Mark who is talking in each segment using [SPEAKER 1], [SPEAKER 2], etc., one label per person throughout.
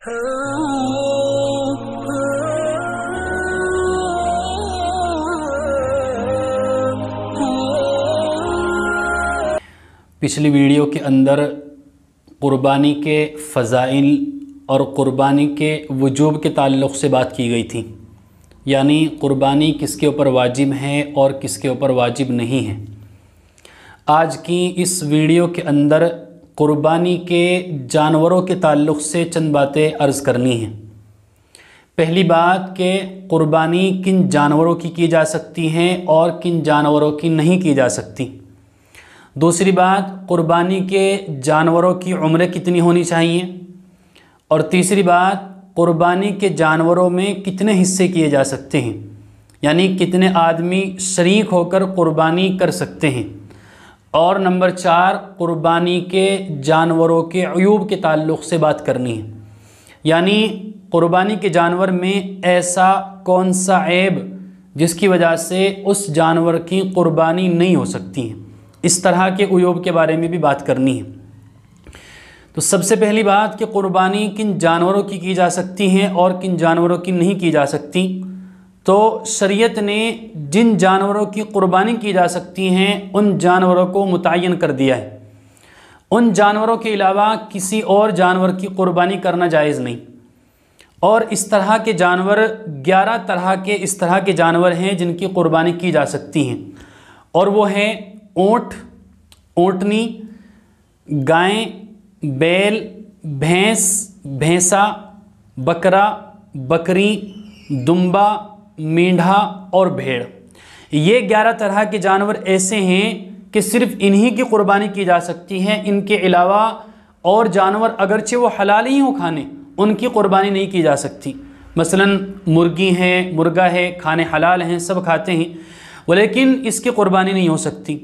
[SPEAKER 1] पिछली वीडियो के अंदर क़ुरबानी के फ़ज़ाइल और क़ुरबानी के वजूब के ताल्लुक़ से बात की गई थी, यानी क़ुरबानी किसके ऊपर वाजिब है और किसके ऊपर वाजिब नहीं है। आज की इस वीडियो के अंदर क़ुरबानी के जानवरों के ताल्लुक़ से चंद बातें अर्ज़ करनी हैं। पहली बात कि क़ुरबानी किन जानवरों की जा सकती है और किन जानवरों की नहीं की जा सकती। दूसरी बात, क़ुरबानी के जानवरों की उम्र कितनी होनी चाहिए। और तीसरी बात, क़ुरबानी के जानवरों में कितने हिस्से किए जा सकते हैं, यानी कितने आदमी शरीक होकर क़ुरबानी कर सकते हैं। और नंबर 4, क़ुरबानी के जानवरों के अयूब के ताल्लुक़ से बात करनी है, यानी क़ुरबानी के जानवर में ऐसा कौन सा ऐब जिसकी वजह से उस जानवर की क़ुरबानी नहीं हो सकती है। इस तरह के अयूब के बारे में भी बात करनी है। तो सबसे पहली बात कि क़ुरबानी किन जानवरों की जा सकती है और किन जानवरों की नहीं की जा सकती। तो शरीयत ने जिन जानवरों की क़ुरबानी की जा सकती हैं उन जानवरों को मुतय्यन कर दिया है। उन जानवरों के अलावा किसी और जानवर की क़ुरबानी करना जायज़ नहीं। और इस तरह के जानवर 11 तरह के इस तरह के जानवर हैं जिनकी क़ुरबानी की जा सकती हैं, और वो हैं ऊँट, ऊँटनी, गाय, बैल, भैंस, भैंसा, बकरा, बकरी, दुम्बा, मेंढा और भेड़। ये 11 तरह के जानवर ऐसे हैं कि सिर्फ़ इन्हीं की क़ुरबानी की जा सकती है। इनके अलावा और जानवर अगरचे वो हलाल ही हो खाने, उनकी क़ुरबानी नहीं की जा सकती। मसलन मुर्गी है, मुर्गा है, खाने हलाल हैं, सब खाते हैं, लेकिन इसकी क़ुरबानी नहीं हो सकती।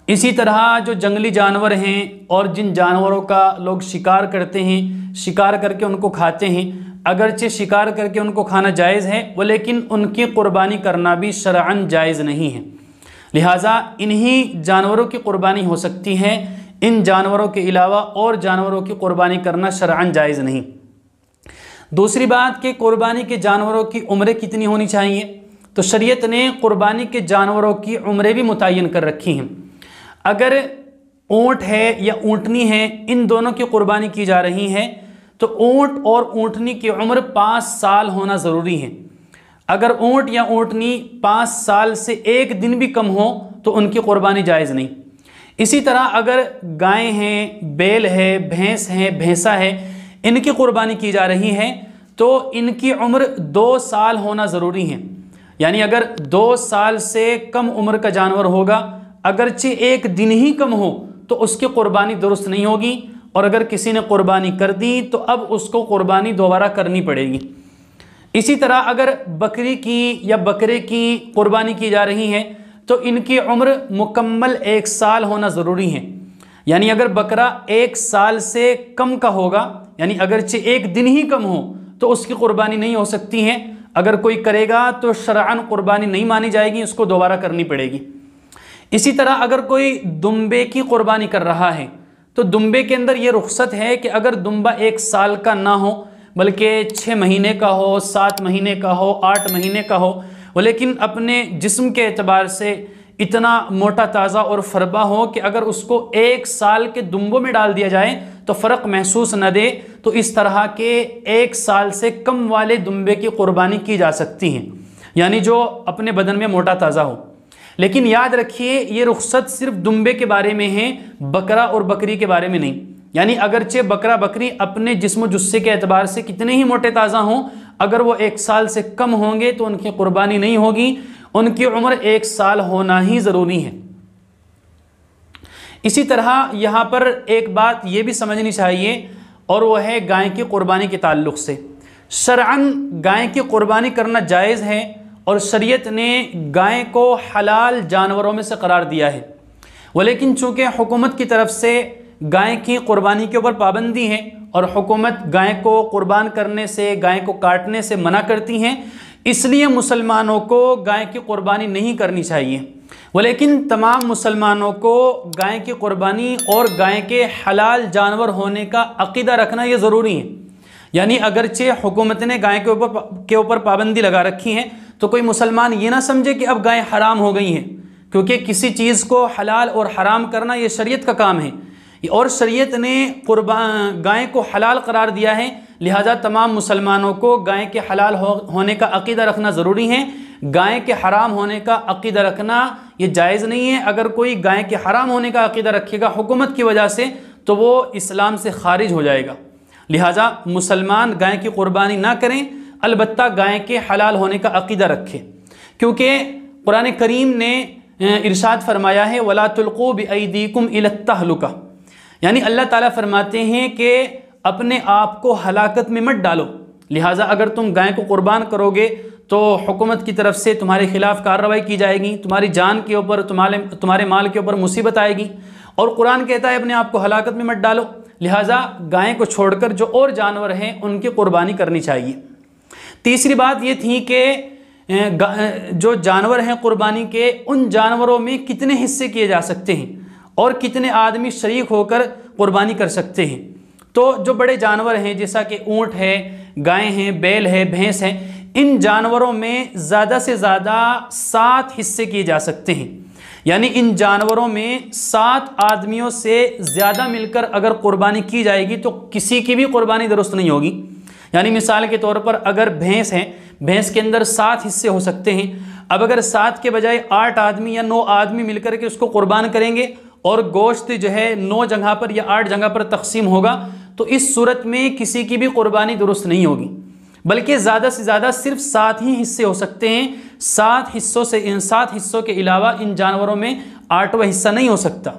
[SPEAKER 1] इसी तरह जो जंगली जानवर हैं और जिन जानवरों का लोग शिकार करते हैं, शिकार करके उनको खाते हैं, अगरचे शिकार करके उनको खाना जायज़ है, लेकिन उनकी क़ुरबानी करना भी शरअन जायज़ नहीं है। लिहाजा इन्हीं जानवरों की क़ुरबानी हो सकती है, इन जानवरों के अलावा और जानवरों की क़ुरबानी करना शरअन जायज़ नहीं। दूसरी बात कि क़ुरबानी के जानवरों की उम्रें कितनी होनी चाहिए। तो शरीयत ने क़ुरबानी के जानवरों की उम्रें भी मुतय्यन कर रखी हैं। अगर ऊँट है या ऊँटनी है, इन दोनों की क़ुरबानी की जा रही है, तो ऊँट और ऊँटनी की उम्र 5 साल होना ज़रूरी है। अगर ऊँट या ऊँटनी 5 साल से एक दिन भी कम हो तो उनकी क़ुरबानी जायज़ नहीं। इसी तरह अगर गाय हैं, बैल है, भैंस है, भैंसा है, इनकी क़ुरबानी की जा रही है तो इनकी उम्र 2 साल होना ज़रूरी है। यानी अगर 2 साल से कम उम्र का जानवर होगा, अगरचे एक दिन ही कम हो, तो उसकी क़ुरबानी दुरुस्त नहीं होगी। और अगर किसी ने क़ुरबानी कर दी तो अब उसको क़ुरबानी दोबारा करनी पड़ेगी। इसी तरह अगर बकरी की या बकरे की क़ुरबानी की जा रही है तो इनकी उम्र मुकम्मल 1 साल होना ज़रूरी है। यानी अगर बकरा 1 साल से कम का होगा, यानी अगरचे एक दिन ही कम हो, तो उसकी क़ुरबानी नहीं हो सकती है। अगर कोई करेगा तो शरअन क़ुरबानी नहीं मानी जाएगी, उसको दोबारा करनी पड़ेगी। इसी तरह अगर कोई दुम्बे की क़ुरबानी कर रहा है तो दुम्बे के अंदर ये रुख्सत है कि अगर दुम्बा 1 साल का ना हो, बल्कि 6 महीने का हो, 7 महीने का हो, 8 महीने का हो, लेकिन अपने जिस्म के एतबार से इतना मोटा ताज़ा और फरबा हो कि अगर उसको 1 साल के दुम्बों में डाल दिया जाए तो फ़र्क महसूस न दे, तो इस तरह के 1 साल से कम वाले दुम्बे की क़ुरबानी की जा सकती है, यानी जो अपने बदन में मोटा ताज़ा हो। लेकिन याद रखिए, ये रुख्सत सिर्फ दुम्बे के बारे में है, बकरा और बकरी के बारे में नहीं। यानी अगरचे बकरा बकरी अपने जिस्म जुस्से के एतबार से कितने ही मोटे ताज़ा हों, अगर वो 1 साल से कम होंगे तो उनकी क़ुरबानी नहीं होगी। उनकी उम्र 1 साल होना ही ज़रूरी है। इसी तरह यहाँ पर एक बात ये भी समझनी चाहिए, और वह है गाय की क़ुरबानी के ताल्लुक़ से। शरअन गाय की क़ुरबानी करना जायज़ है और शरीयत ने गाय को हलाल जानवरों में से करार दिया है। लेकिन चूँकि हुकूमत की तरफ से गाय की क़ुरबानी के ऊपर पाबंदी है और हुकूमत गाय को क़ुरबान करने से, गाय को काटने से मना करती हैं, इसलिए मुसलमानों को गाय की क़ुरबानी नहीं करनी चाहिए। लेकिन तमाम मुसलमानों को गाय की क़ुरबानी और गाय के हलाल जानवर होने का अक़ीदा रखना ये ज़रूरी है। यानी अगरचे हुकूमत ने गाय के ऊपर पाबंदी लगा रखी है, तो कोई मुसलमान ये ना समझे कि अब गाय हराम हो गई हैं, क्योंकि किसी चीज़ को हलाल और हराम करना ये शरीयत का काम है, और शरीयत ने गाय को हलाल करार दिया है। लिहाजा तमाम मुसलमानों को गाय के हलाल होने का अक़ीदा रखना ज़रूरी है। गाय के हराम होने का अक़ीदा रखना ये जायज़ नहीं है। अगर कोई गाय के हराम होने का अक़ीदा रखेगा हुकूमत की वजह से, तो वो इस्लाम से खारिज हो जाएगा। लिहाजा मुसलमान गाय की क़ुरबानी ना करें, अलबत्ता गाय के हलाल होने का अक़ीदा रखें, क्योंकि कुरान करीम ने इरशाद फरमाया है वला तुल्क़ू बिअयदीकुम इलत तहलुका, यानी अल्लाह ताला फरमाते हैं कि अपने आप को हलाकत में मत डालो। लिहाजा अगर तुम गाय को क़ुरबान करोगे तो हुकूमत की तरफ से तुम्हारे खिलाफ़ कार्रवाई की जाएगी, तुम्हारी जान के ऊपर, तुम्हारे माल के ऊपर मुसीबत आएगी, और कुरान कहता है अपने आप को हलाकत में मत डालो। लिहाजा गाय को छोड़कर जो और जानवर हैं उनकी क़ुरबानी करनी चाहिए। तीसरी बात ये थी कि जो जानवर हैं क़ुरबानी के, उन जानवरों में कितने हिस्से किए जा सकते हैं और कितने आदमी शरीक होकर क़ुरबानी कर सकते हैं। तो जो बड़े जानवर हैं जैसा कि ऊँट है, गाय हैं, बैल है, भैंस है, इन जानवरों में ज़्यादा से ज़्यादा 7 हिस्से किए जा सकते हैं। यानी इन जानवरों में 7 आदमियों से ज़्यादा मिलकर अगर क़ुरबानी की जाएगी तो किसी की भी क़ुरबानी दुरुस्त नहीं होगी। यानी मिसाल के तौर पर अगर भैंस है, भैंस के अंदर 7 हिस्से हो सकते हैं। अब अगर 7 के बजाय 8 आदमी या 9 आदमी मिलकर के उसको क़ुरबान करेंगे और गोश्त जो है 9 जगह पर या 8 जगह पर तकसीम होगा, तो इस सूरत में किसी की भी क़ुरबानी दुरुस्त नहीं होगी, बल्कि ज़्यादा से ज़्यादा सिर्फ 7 ही हिस्से हो सकते हैं। 7 हिस्सों से, इन 7 हिस्सों के अलावा इन जानवरों में 8वां हिस्सा नहीं हो सकता।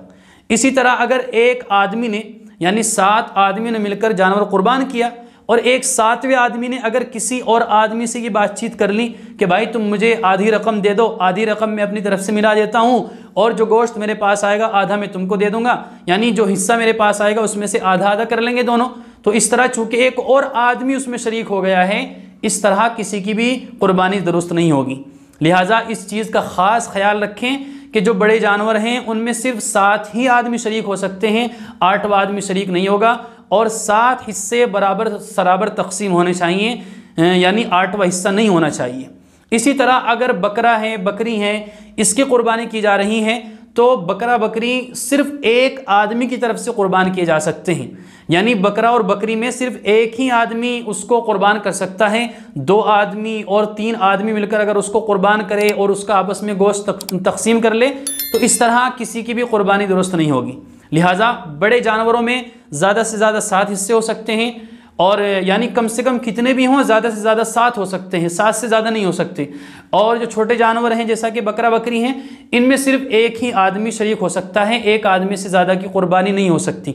[SPEAKER 1] इसी तरह अगर एक आदमी ने, यानी 7 आदमी ने मिलकर जानवर क़ुरबान किया और एक 7वें आदमी ने अगर किसी और आदमी से ये बातचीत कर ली कि भाई तुम मुझे आधी रकम दे दो, आधी रकम मैं अपनी तरफ से मिला देता हूँ, और जो गोश्त मेरे पास आएगा आधा मैं तुमको दे दूंगा, यानी जो हिस्सा मेरे पास आएगा उसमें से आधा आधा कर लेंगे दोनों। तो इस तरह चूँकि एक और आदमी उसमें शरीक हो गया है, इस तरह किसी की भी क़ुरबानी दुरुस्त नहीं होगी। लिहाजा इस चीज़ का ख़ास ख्याल रखें कि जो बड़े जानवर हैं उनमें सिर्फ 7 ही आदमी शरीक हो सकते हैं, 8वां आदमी शरीक नहीं होगा, और 7 हिस्से बराबर तकसीम होने चाहिए, यानी 8वां हिस्सा नहीं होना चाहिए। इसी तरह अगर बकरा है, बकरी है, इसकी क़ुरबानी की जा रही है, तो बकरा बकरी सिर्फ एक आदमी की तरफ से क़ुरबान किए जा सकते हैं। यानी बकरा और बकरी में सिर्फ एक ही आदमी उसको क़ुरबान कर सकता है। 2 आदमी और 3 आदमी मिलकर अगर उसको क़ुरबान करे और उसका आपस में गोश्त तकसीम कर ले, तो इस तरह किसी की भी क़ुरबानी दुरुस्त नहीं होगी। लिहाजा बड़े जानवरों में ज़्यादा से ज़्यादा 7 हिस्से हो सकते हैं, और यानी कम से कम कितने भी हों, ज़्यादा से ज़्यादा 7 हो सकते हैं, 7 से ज़्यादा नहीं हो सकते। और जो छोटे जानवर हैं जैसा कि बकरा बकरी हैं, इनमें सिर्फ एक ही आदमी शरीक हो सकता है, एक आदमी से ज़्यादा की क़ुरबानी नहीं हो सकती।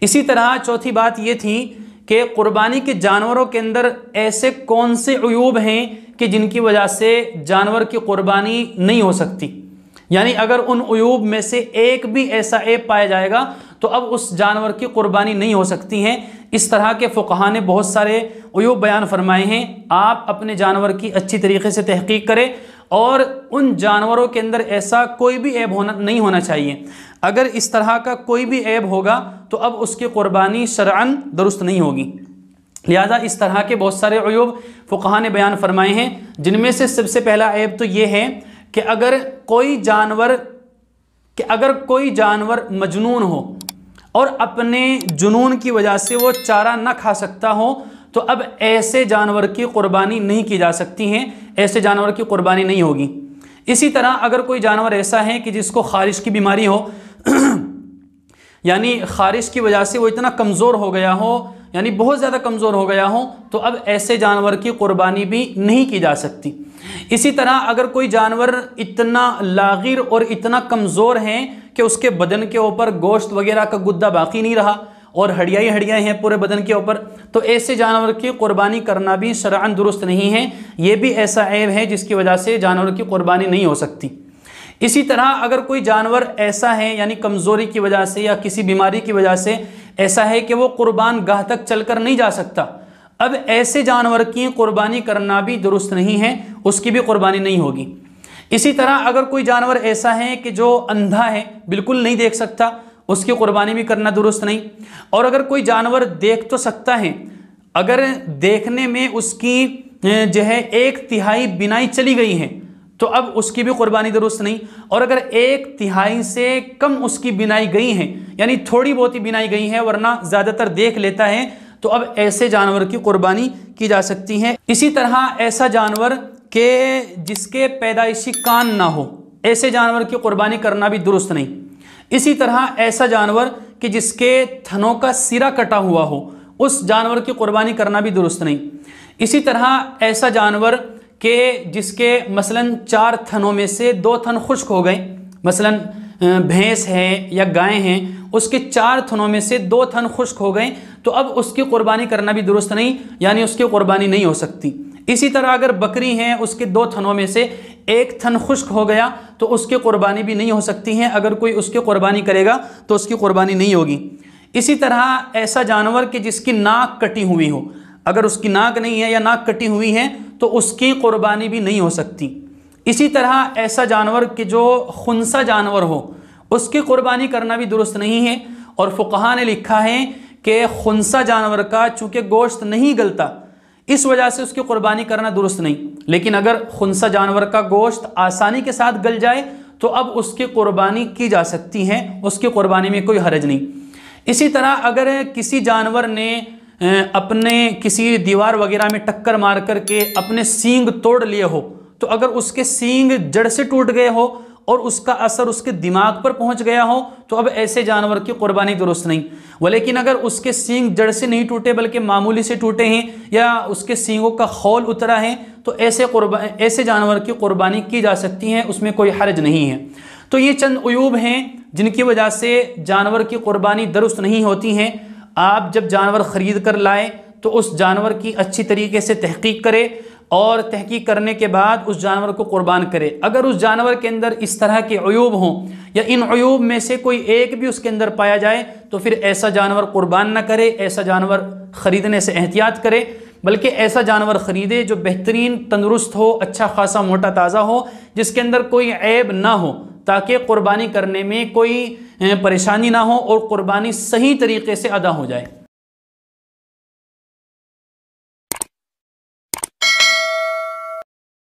[SPEAKER 1] इसी तरह चौथी बात ये थी कि क़ुरबानी के जानवरों के अंदर ऐसे कौन से उयूब हैं कि जिनकी वजह से जानवर की क़ुरबानी नहीं हो सकती। यानी अगर उन उयूब में से एक भी ऐसा ऐब पाया जाएगा तो अब उस जानवर की क़ुरबानी नहीं हो सकती है। इस तरह के फ़ुक़हा ने बहुत सारे उयूब बयान फरमाए हैं। आप अपने जानवर की अच्छी तरीके से तहक़ीक़ करें और उन जानवरों के अंदर ऐसा कोई भी ऐब नहीं होना चाहिए। अगर इस तरह का कोई भी ऐब होगा तो अब उसकी क़ुरबानी शरअन दुरुस्त नहीं होगी। लिहाजा इस तरह के बहुत सारे उयूब फ़ुक़हा ने बयान फरमाए हैं, जिनमें से सबसे पहला ऐब तो ये है कि अगर कोई जानवर मजनून हो और अपने जुनून की वजह से वो चारा न खा सकता हो, तो अब ऐसे जानवर की क़ुरबानी नहीं की जा सकती है, ऐसे जानवर की क़ुरबानी नहीं होगी। इसी तरह अगर कोई जानवर ऐसा है कि जिसको ख़ारिश की बीमारी हो यानी ख़ारिश की वजह से वो इतना कमज़ोर हो गया हो, यानी बहुत ज़्यादा कमज़ोर हो गया हो, तो अब ऐसे जानवर की क़ुरबानी भी नहीं की जा सकती। इसी तरह अगर कोई जानवर इतना लागिर और इतना कमज़ोर है कि उसके बदन के ऊपर गोश्त वगैरह का गुद्दा बाकी नहीं रहा और हड्डियाँ ही हड्डियाँ हैं पूरे बदन के ऊपर, तो ऐसे जानवर की क़ुरबानी करना भी शरअन दुरुस्त नहीं है। ये भी ऐसा ऐब है जिसकी वजह से जानवर की क़ुरबानी नहीं हो सकती। इसी तरह अगर कोई जानवर ऐसा है, यानी कमज़ोरी की वजह से या किसी बीमारी की वजह से ऐसा है कि वो क़ुरबान गाह तक चलकर नहीं जा सकता, अब ऐसे जानवर की क़ुरबानी करना भी दुरुस्त नहीं है, उसकी भी क़ुरबानी नहीं होगी। इसी तरह अगर कोई जानवर ऐसा है कि जो अंधा है, बिल्कुल नहीं देख सकता, उसकी क़ुरबानी भी करना दुरुस्त नहीं। और अगर कोई जानवर देख तो सकता है अगर देखने में उसकी जो है 1/3 बिनाई चली गई है तो अब उसकी भी कुर्बानी दुरुस्त नहीं। और अगर 1/3 से कम उसकी बिनाई गई है, यानी थोड़ी बहुत ही बिनाई गई है वरना ज़्यादातर देख लेता है, तो अब ऐसे जानवर की कुर्बानी की जा सकती है। इसी तरह ऐसा जानवर के जिसके पैदाइशी कान ना हो, ऐसे जानवर की कुर्बानी करना भी दुरुस्त नहीं। इसी तरह ऐसा जानवर कि जिसके थनों का सिरा कटा हुआ हो, उस जानवर की कुर्बानी करना भी दुरुस्त नहीं। इसी तरह ऐसा जानवर के जिसके मसलन 4 थनों में से 2 थन खुश्क हो गए, मसलन भैंस है या गाय हैं, उसके 4 थनों में से 2 थन खुश्क हो गए, तो अब उसकी कुर्बानी करना भी दुरुस्त नहीं, यानी उसकी कुर्बानी नहीं हो सकती। इसी तरह अगर बकरी है, उसके 2 थनों में से 1 थन खुश्क हो गया तो उसकी कुर्बानी भी नहीं हो सकती है। अगर कोई उसकी कुर्बानी करेगा तो उसकी कुर्बानी नहीं होगी। इसी तरह ऐसा जानवर कि जिसकी नाक कटी हुई हो, अगर उसकी नाक नहीं है या नाक कटी हुई है तो उसकी कुर्बानी भी नहीं हो सकती। इसी तरह ऐसा जानवर कि जो खुनसा जानवर हो, उसकी कुर्बानी करना भी दुरुस्त नहीं है। और फुक़हा ने लिखा है कि खुनसा जानवर का चूँकि गोश्त नहीं गलता, इस वजह से उसकी कुर्बानी करना दुरुस्त नहीं। लेकिन अगर खुनसा जानवर का गोश्त आसानी के साथ गल जाए तो अब उसकी कुर्बानी की जा सकती है, उसकी कुर्बानी में कोई हरज नहीं। इसी तरह अगर किसी जानवर ने अपने किसी दीवार वगैरह में टक्कर मार करके अपने सींग तोड़ लिए हो, तो अगर उसके सींग जड़ से टूट गए हो और उसका असर उसके दिमाग पर पहुंच गया हो तो अब ऐसे जानवर की कुर्बानी दुरुस्त नहीं। लेकिन अगर उसके सींग जड़ से नहीं टूटे बल्कि मामूली से टूटे हैं या उसके सींगों का खौल उतरा है तो ऐसे जानवर की कुर्बानी की जा सकती है, उसमें कोई हर्ज नहीं है। तो ये चंद उयूब हैं जिनकी वजह से जानवर की कुर्बानी दुरुस्त नहीं होती है। आप जब जानवर ख़रीद कर लाएँ तो उस जानवर की अच्छी तरीके से तहकीक करें और तहकीक करने के बाद उस जानवर को कुर्बान करें। अगर उस जानवर के अंदर इस तरह के अयूब हों या इन अयूब में से कोई एक भी उसके अंदर पाया जाए तो फिर ऐसा जानवर कुर्बान न करे, ऐसा जानवर ख़रीदने से एहतियात करे, बल्कि ऐसा जानवर ख़रीदे जो बेहतरीन तंदुरुस्त हो, अच्छा खासा मोटा ताज़ा हो, जिसके अंदर कोई ऐब ना हो, ताकि कुर्बानी करने में कोई परेशानी ना हो और कुर्बानी सही तरीके से अदा हो जाए।